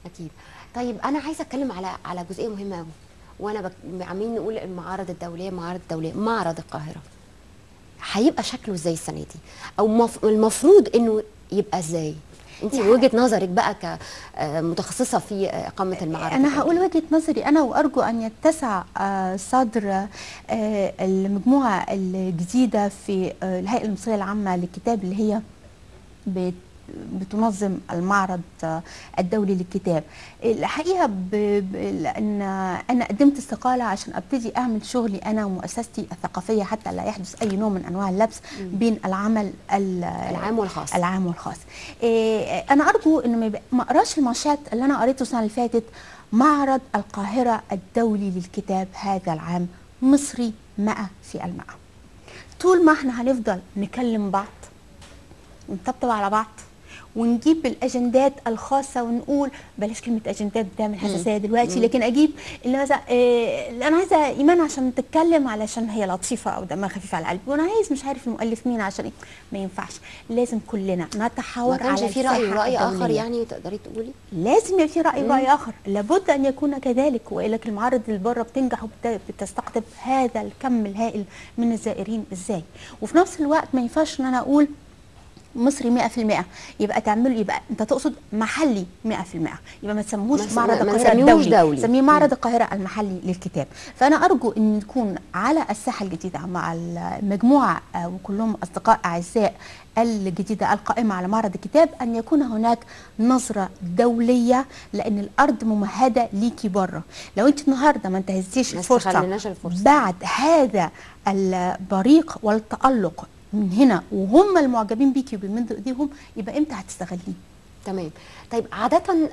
اكيد. طيب انا عايزه اتكلم على جزئيه مهمه قوي، وانا عمالين نقول المعارض الدوليه، المعارض الدوليه، معرض القاهره هيبقى شكله ازاي السنه دي؟ او المفروض انه يبقى ازاي؟ انت وجهه نظرك بقى كمتخصصه في اقامه المعارض أنا هقول الدوليه. وجهة نظري أنا، وأرجو أن يتسع صدر المجموعة الجديدة في الهيئة المصرية العامة للكتاب، اللي هي بت- بتنظم المعرض الدولي للكتاب. الحقيقة لأن أنا قدمت استقالة عشان أبتدي أعمل شغلي أنا ومؤسستي الثقافية، حتى لا يحدث أي نوع من أنواع اللبس بين العمل العام والخاص. العام والخاص. أنا أرجو إن ما أقراش المنشات اللي أنا قريته السنة اللي فاتت. معرض القاهرة الدولي للكتاب هذا العام مصري 100%. طول ما احنا هنفضل نكلم بعض ونطبطب على بعض ونجيب الاجندات الخاصه ونقول بلاش كلمه اجندات، بتعمل حساسيه دلوقتي، لكن اجيب اللي مثلا اللي انا عايزه ايمان عشان تتكلم علشان هي لطيفه او دمها خفيف على القلب، وانا عايز مش عارف المؤلف مين عشان ايه. ما ينفعش، لازم كلنا ما نتحاور كانش على في راي الساحه وراي اخر الدوليه. يعني تقدري تقولي؟ لازم يبقى في راي وراي اخر، لابد ان يكون كذلك، والا المعارض اللي بره بتنجح وبتستقطب هذا الكم الهائل من الزائرين ازاي؟ وفي نفس الوقت ما ينفعش ان انا اقول مصري 100%، يبقى تعمل، يبقى انت تقصد محلي 100%، يبقى ما تسموش معرض ما القاهره نسميهوش الدولي، دولي. سميه معرض القاهره المحلي للكتاب. فانا ارجو ان نكون على الساحه الجديده مع المجموعه وكلهم اصدقاء اعزاء الجديده القائمه على معرض الكتاب، ان يكون هناك نظره دوليه، لان الارض ممهده ليكي بره. لو انت النهارده ما انتهزتيش ما الفرصه استغلناش الفرصه بعد هذا البريق والتألق من هنا وهم المعجبين بيكي وبيمدوا ايديهم، يبقى امتى هتستغليه؟ تمام. طيب عاده